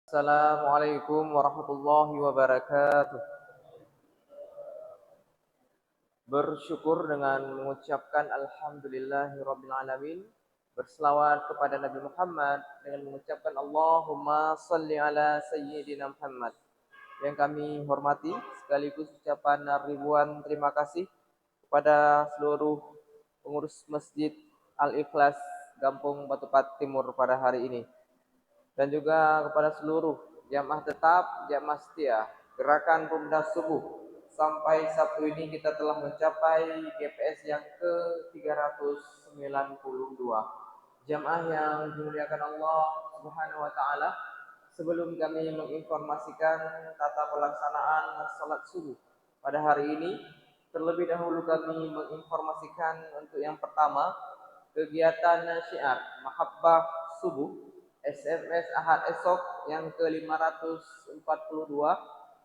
Assalamualaikum warahmatullahi wabarakatuh. Bersyukur dengan mengucapkan alhamdulillahirabbil alamin. Berselawat kepada Nabi Muhammad dengan mengucapkan Allahumma shalli ala sayyidina Muhammad. Yang kami hormati sekaligus ucapan ribuan terima kasih kepada seluruh pengurus Masjid Al-Ikhlas Gampung Batupat Timur pada hari ini, dan juga kepada seluruh jamaah tetap, jamaah setia Gerakan Pemuda Subuh. Sampai Sabtu ini kita telah mencapai GPS yang ke-392. Jamaah yang dimuliakan Allah Subhanahu wa taala, sebelum kami menginformasikan tata pelaksanaan salat subuh pada hari ini, terlebih dahulu kami menginformasikan untuk yang pertama, kegiatan syiar Mahabbah Subuh SMS Ahad esok yang ke-542,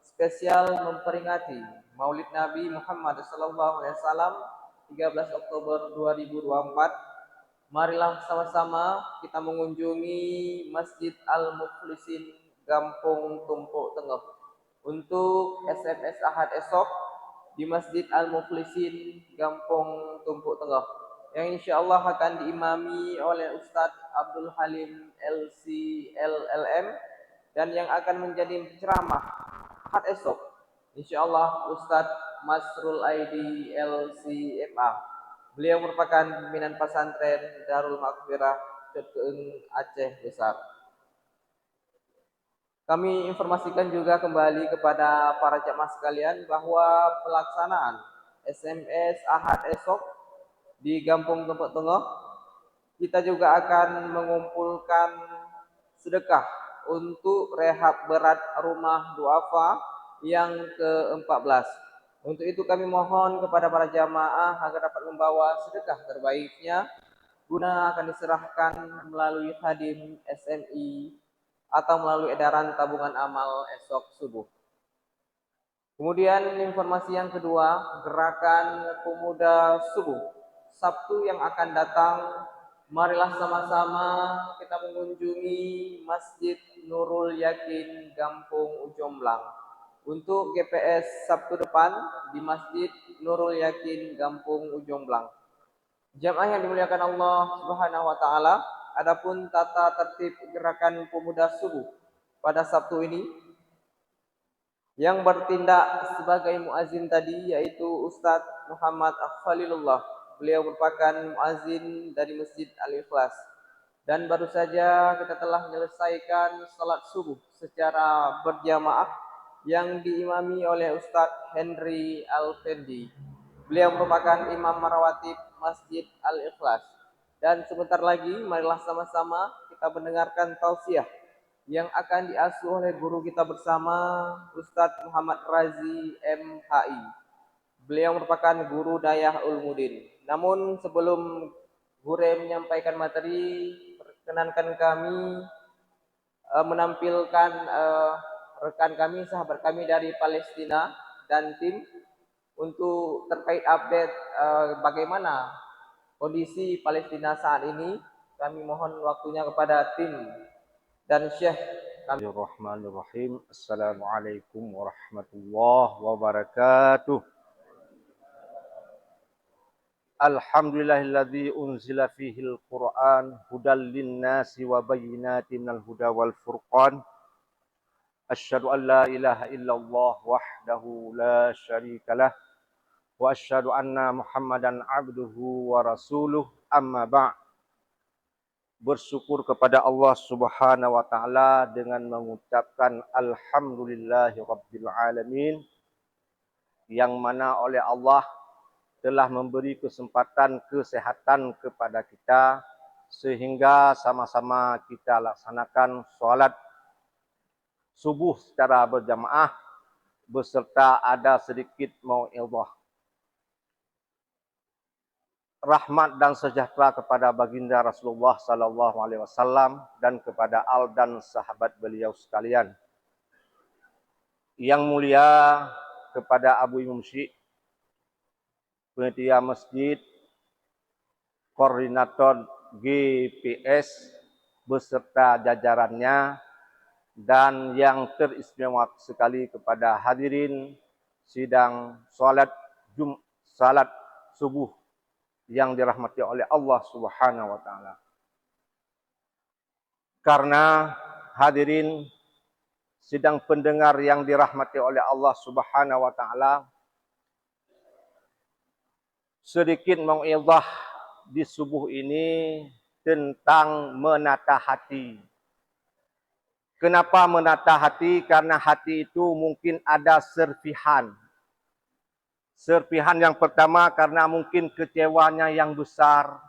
spesial memperingati Maulid Nabi Muhammad SAW 13 Oktober 2024. Marilah sama-sama kita mengunjungi Masjid Al-Muflisin Gampung Tumpuk Tengah. Untuk SMS Ahad esok di Masjid Al-Muflisin Gampung Tumpuk Tengah, yang insya Allah akan diimami oleh Ustadz Abdul Halim LCLLM, dan yang akan menjadi ceramah Ahad esok insya Allah Ustadz Masrul Aidi LCMA. Beliau merupakan pimpinan pesantren Darul Maghfirah Cetkeeng Aceh Besar. Kami informasikan juga kembali kepada para jamaah sekalian bahwa pelaksanaan SMS Ahad esok di Gampung Tumpuk Tengah, kita juga akan mengumpulkan sedekah untuk rehab berat rumah duafa yang ke-14. Untuk itu kami mohon kepada para jamaah agar dapat membawa sedekah terbaiknya guna akan diserahkan melalui Khadim SMI atau melalui edaran tabungan amal esok subuh. Kemudian informasi yang kedua, Gerakan Pemuda Subuh Sabtu yang akan datang, marilah sama-sama kita mengunjungi Masjid Nurul Yakin Gampung Ujomblang. Untuk GPS Sabtu depan di Masjid Nurul Yakin Gampung Ujomblang. Jamaah yang dimuliakan Allah Subhanahu wa taala, adapun tata tertib Gerakan Pemuda Subuh pada Sabtu ini, yang bertindak sebagai muazin tadi yaitu Ustadz Muhammad Khalilullah. Beliau merupakan muazin dari Masjid Al-Ikhlas. Dan baru saja kita telah menyelesaikan salat subuh secara berjamaah yang diimami oleh Ustadz Henry Al-Fendi. Beliau merupakan imam marawatib Masjid Al-Ikhlas. Dan sebentar lagi marilah sama-sama kita mendengarkan tausiah yang akan diasuh oleh guru kita bersama, Ustadz Muhammad Razi MHI. Beliau merupakan guru Dayah Ulmudin. Namun sebelum guru menyampaikan materi, perkenankan kami menampilkan rekan kami, sahabat kami dari Palestina dan tim untuk terkait update bagaimana kondisi Palestina saat ini. Kami mohon waktunya kepada tim dan Syekh. Bismillahirrahmanirrahim. Assalamualaikum warahmatullahi wabarakatuh. Alhamdulillahilladzi unzila fihil Qur'an hudal linnasi wa bayyinatin minal huda wal furqan. Asyhadu an la ilaha illallah wahdahu la syarikalah wa asyhadu anna Muhammadan abduhu wa rasuluh, amma ba'. Bersyukur kepada Allah Subhanahu wa taala dengan mengucapkan alhamdulillahirabbil alamin, yang mana oleh Allah telah memberi kesempatan kesehatan kepada kita sehingga sama-sama kita laksanakan salat subuh secara berjamaah beserta ada sedikit mau'izah. Rahmat dan sejahtera kepada baginda Rasulullah sallallahu alaihi wasallam dan kepada al dan sahabat beliau sekalian. Yang mulia kepada Abu Imam Syekh, panitia masjid, koordinator GPS beserta jajarannya, dan yang teristimewa sekali kepada hadirin sidang salat subuh yang dirahmati oleh Allah Subhanahu wa taala. Karena hadirin sidang pendengar yang dirahmati oleh Allah Subhanahu wa taala, sedikit mau'izah di subuh ini tentang menata hati. Kenapa menata hati? Karena hati itu mungkin ada serpihan. Serpihan yang pertama karena mungkin kecewanya yang besar.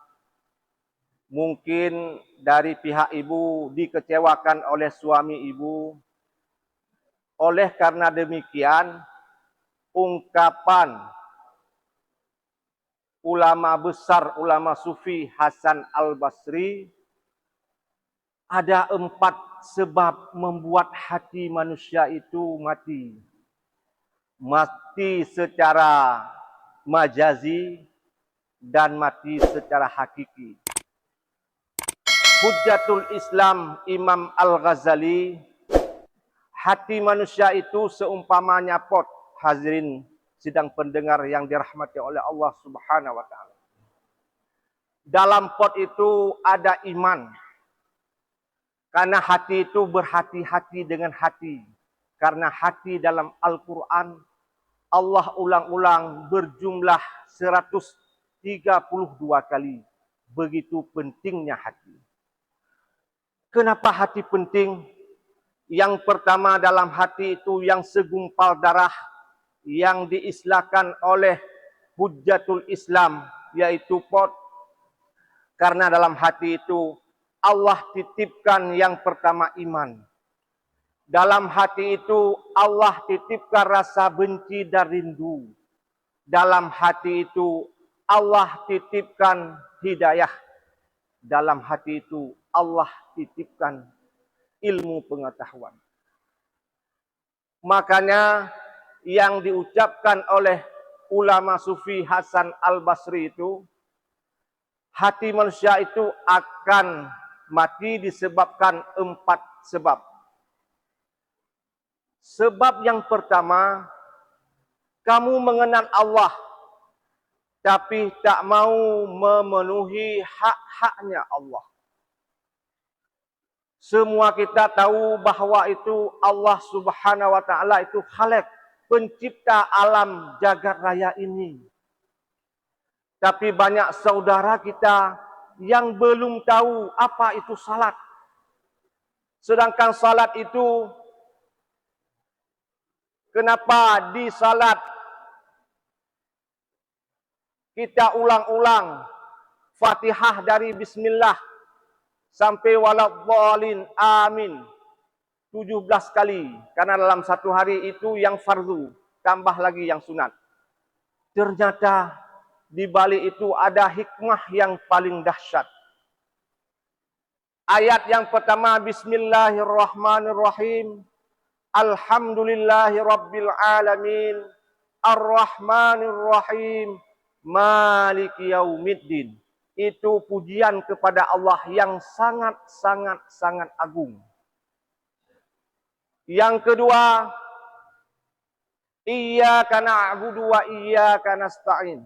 Mungkin dari pihak ibu dikecewakan oleh suami ibu. Oleh karena demikian, ungkapan ulama besar, ulama sufi Hasan Al-Basri, ada 4 sebab membuat hati manusia itu mati. Mati secara majazi dan mati secara hakiki. Hujjatul Islam Imam Al-Ghazali, hati manusia itu seumpamanya pot. Hadirin sidang pendengar yang dirahmati oleh Allah Subhanahu wa taala. Dalam pot itu ada iman. Karena hati itu berhati-hati dengan hati. Karena hati dalam Al-Quran, Allah ulang-ulang berjumlah 132 kali. Begitu pentingnya hati. Kenapa hati penting? Yang pertama, dalam hati itu yang segumpal darah yang diistilahkan oleh Hujjatul Islam, yaitu pot. Karena dalam hati itu Allah titipkan yang pertama iman. Dalam hati itu Allah titipkan rasa benci dan rindu. Dalam hati itu Allah titipkan hidayah. Dalam hati itu Allah titipkan ilmu pengetahuan. Makanya yang diucapkan oleh ulama sufi Hasan Al-Basri itu, hati manusia itu akan mati disebabkan 4 sebab. Sebab yang pertama, kamu mengenal Allah, tapi tak mau memenuhi hak-haknya Allah. Semua kita tahu bahawa itu Allah Subhanahu wa taala itu Khaliq, pencipta alam jagat raya ini. Tapi banyak saudara kita yang belum tahu apa itu salat. Sedangkan salat itu, kenapa di salat kita ulang-ulang Fatihah dari bismillah sampai waladhdallin amin 17 kali. Karena dalam satu hari itu yang fardu, tambah lagi yang sunat. Ternyata di balik itu ada hikmah yang paling dahsyat. Ayat yang pertama, Bismillahirrahmanirrahim. Alhamdulillahi Rabbil Alamin. Ar-Rahmanir-Rahim. Maliki Yaumiddin. Itu pujian kepada Allah yang sangat agung. Yang kedua, Iyyaka na'budu wa iyyaka nasta'in.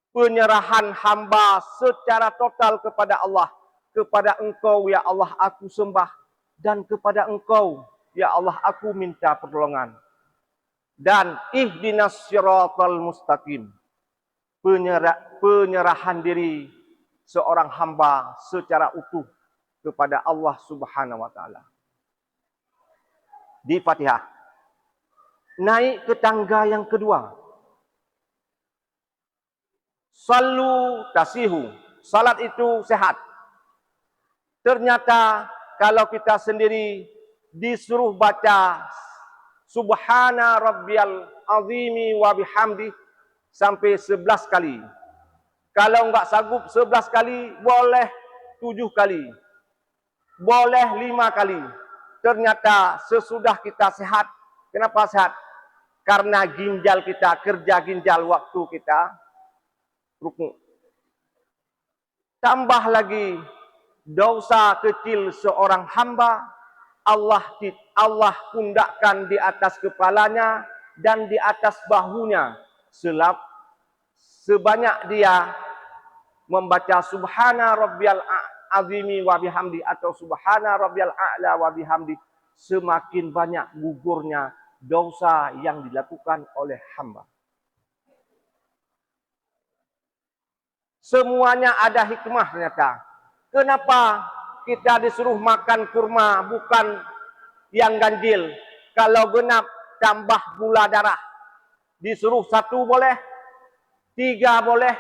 Penyerahan hamba secara total kepada Allah. Kepada Engkau, ya Allah, aku sembah. Dan kepada Engkau, ya Allah, aku minta pertolongan. Dan ihdinas siratal mustaqim. Penyerahan diri seorang hamba secara utuh kepada Allah Subhanahu wa taala. Di Fatihah. Naik ke tangga yang kedua. Sallu tasihu. Salat itu sehat. Ternyata kalau kita sendiri disuruh baca Subhana rabbiyal azimi wa bihamdi sampai 11 kali. Kalau enggak sanggup 11 kali, boleh 7 kali. Boleh 5 kali. Ternyata sesudah kita sehat. Kenapa sehat? Karena ginjal kita, kerja ginjal waktu kita rukuk. Tambah lagi dosa kecil seorang hamba Allah pundakkan di atas kepalanya dan di atas bahunya sebanyak dia membaca subhana rabbiyal azimi wa bihamdi atau subhana rabbiyal a'la wa bihamdi, semakin banyak gugurnya dosa yang dilakukan oleh hamba. Semuanya ada hikmah ternyata. Kenapa kita disuruh makan kurma bukan yang ganjil? Kalau genap tambah gula darah. Disuruh 1 boleh, 3 boleh,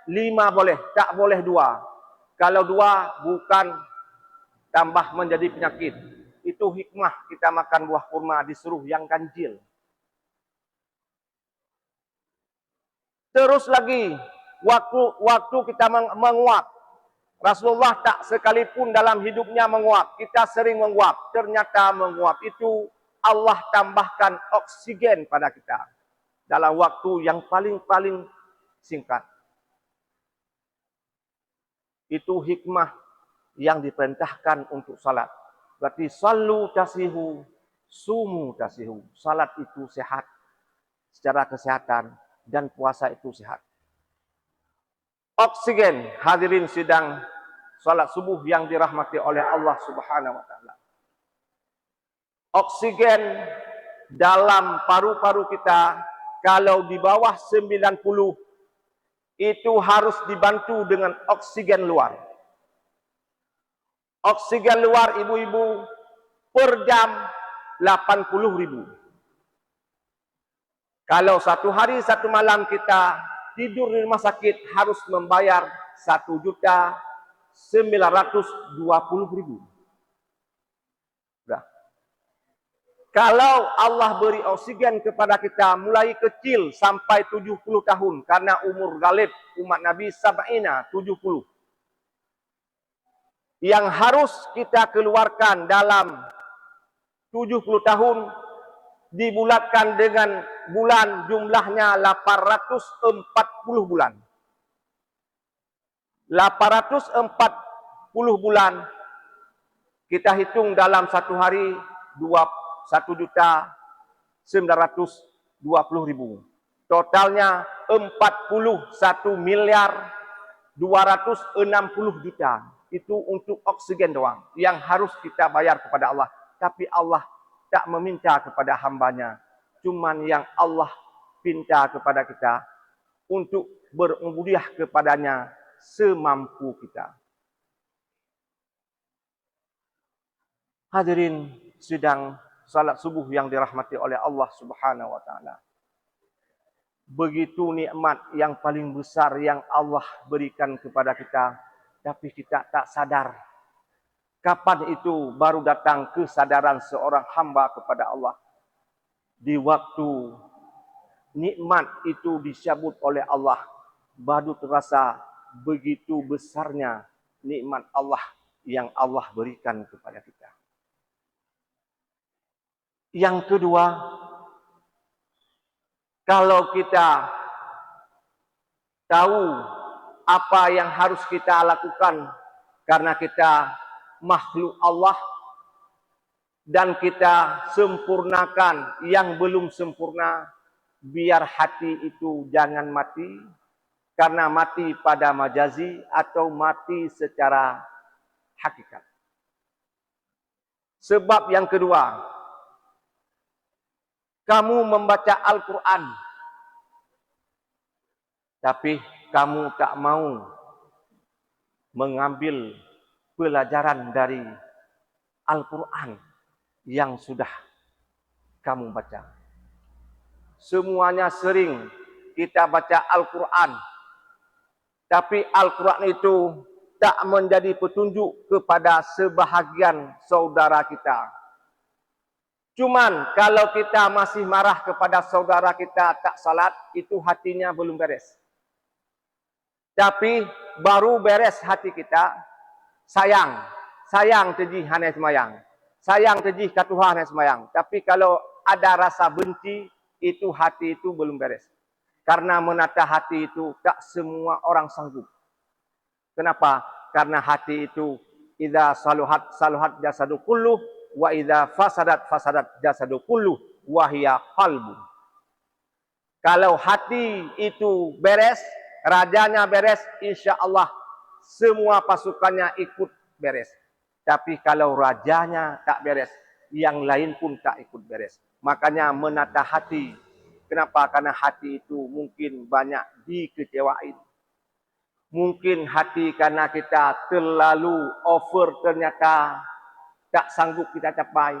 5 boleh, tak boleh 2. Kalau 2 bukan tambah menjadi penyakit. Itu hikmah kita makan buah kurma disuruh yang ganjil. Terus lagi, waktu kita menguap. Rasulullah tak sekalipun dalam hidupnya menguap. Kita sering menguap. Ternyata menguap itu Allah tambahkan oksigen pada kita. Dalam waktu yang paling singkat. Itu hikmah yang diperintahkan untuk salat. Berarti sallu tasihu, sumu tasihu. Salat itu sehat secara kesehatan dan puasa itu sehat. Oksigen, hadirin sidang salat subuh yang dirahmati oleh Allah Subhanahu wa taala. Oksigen dalam paru-paru kita kalau di bawah 90 itu harus dibantu dengan oksigen luar. Oksigen luar ibu-ibu per jam 80.000. Kalau 1 hari 1 malam kita tidur di rumah sakit harus membayar 1.920.000. Kalau Allah beri oksigen kepada kita mulai kecil sampai 70 tahun. Karena umur galib umat Nabi sab'ina 70. Yang harus kita keluarkan dalam 70 tahun dibulatkan dengan bulan jumlahnya 840 bulan. 840 bulan kita hitung dalam 1 hari 1.920.000. Totalnya 41.260.000.000. Itu untuk oksigen doang yang harus kita bayar kepada Allah. Tapi Allah tak meminta kepada hambanya. Cuman yang Allah pinta kepada kita untuk berubudiah kepadanya semampu kita. Hadirin sidang salat subuh yang dirahmati oleh Allah Subhanahu wa taala. Begitu nikmat yang paling besar yang Allah berikan kepada kita, tapi kita tak sadar. Kapan itu baru datang kesadaran seorang hamba kepada Allah? Di waktu nikmat itu disebut oleh Allah, baru terasa begitu besarnya nikmat Allah yang Allah berikan kepada kita. Yang kedua, kalau kita tahu apa yang harus kita lakukan karena kita makhluk Allah dan kita sempurnakan yang belum sempurna, biar hati itu jangan mati karena mati pada majazi atau mati secara hakikat. Sebab yang kedua, kamu membaca Al-Quran, tapi kamu tak mau mengambil pelajaran dari Al-Quran yang sudah kamu baca. Semuanya sering kita baca Al-Quran, tapi Al-Quran itu tak menjadi petunjuk kepada sebahagian saudara kita. Cuman kalau kita masih marah kepada saudara kita tak salat, itu hatinya belum beres. Tapi baru beres hati kita, sayang teji hanai semayang. Sayang teji katuhan hanai semayang. Tapi kalau ada rasa benci, itu hati itu belum beres. Karena menata hati itu tak semua orang sanggup. Kenapa? Karena hati itu idza saluhat jasadu kulluh wa idza fasadat jasadu kullu wa hiya qalbu. Kalau hati itu beres, rajanya beres, insya Allah semua pasukannya ikut beres. Tapi kalau rajanya tak beres, yang lain pun tak ikut beres. Makanya menata hati. Kenapa? Karena hati itu mungkin banyak dikecewain. Mungkin hati karena kita terlalu over ternyata tak sanggup kita capai.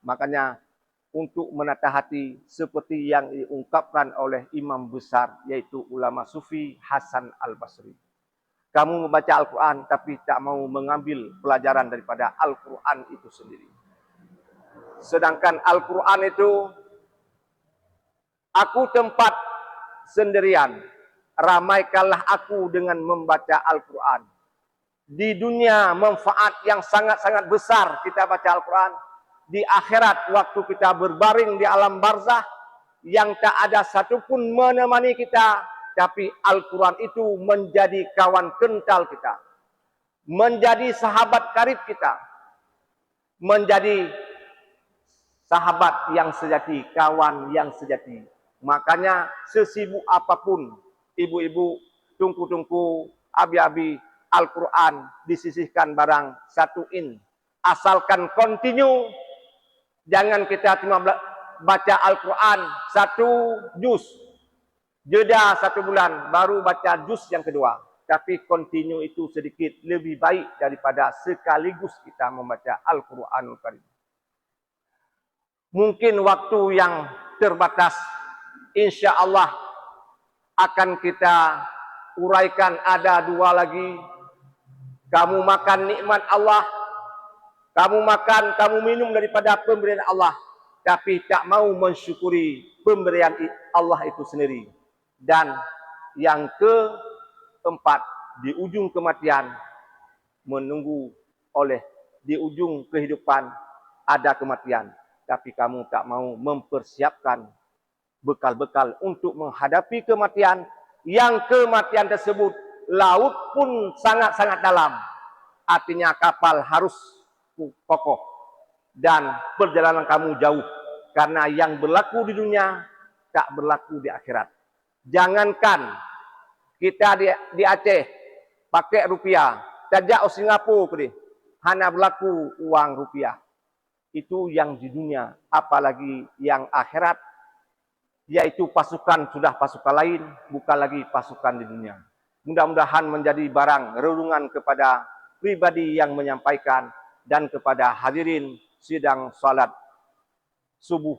Makanya untuk menata hati seperti yang diungkapkan oleh imam besar yaitu ulama sufi Hasan Al-Basri. Kamu membaca Al-Quran tapi tak mau mengambil pelajaran daripada Al-Quran itu sendiri. Sedangkan Al-Quran itu aku tempat sendirian. Ramaikanlah aku dengan membaca Al-Quran. Di dunia manfaat yang sangat-sangat besar kita baca Al-Quran. Di akhirat waktu kita berbaring di alam barzah yang tak ada satupun menemani kita, tapi Al-Quran itu menjadi kawan kental kita, menjadi sahabat karib kita, menjadi sahabat yang sejati, kawan yang sejati. Makanya sesibuk apapun ibu-ibu, tungku-tungku, abi-abi, Al-Quran disisihkan barang 1 in. Asalkan continue. Jangan kita cuma baca Al-Quran 1 juz. Jeda 1 bulan baru baca juz yang kedua. Tapi continue itu sedikit lebih baik daripada sekaligus kita membaca Al-Quranul Karim. Mungkin waktu yang terbatas, insya Allah akan kita uraikan ada 2 lagi. Kamu makan nikmat Allah. Kamu makan, kamu minum daripada pemberian Allah. Tapi tak mau mensyukuri pemberian Allah itu sendiri. Dan yang keempat, di ujung kematian, menunggu oleh di ujung kehidupan ada kematian. Tapi kamu tak mau mempersiapkan bekal-bekal untuk menghadapi kematian. Yang kematian tersebut, laut pun sangat-sangat dalam. Artinya kapal harus kokoh dan perjalanan kamu jauh karena yang berlaku di dunia tak berlaku di akhirat. Jangankan kita di Aceh pakai rupiah, tajak Singapura hanya berlaku uang rupiah. Itu yang di dunia, apalagi yang akhirat yaitu pasukan sudah pasukan lain, bukan lagi pasukan di dunia. Mudah-mudahan menjadi barang renungan kepada pribadi yang menyampaikan dan kepada hadirin sidang salat subuh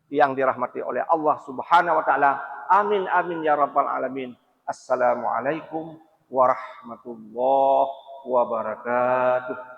yang dirahmati oleh Allah Subhanahu wa taala. Amin amin ya rabbal alamin. Assalamualaikum warahmatullahi wabarakatuh.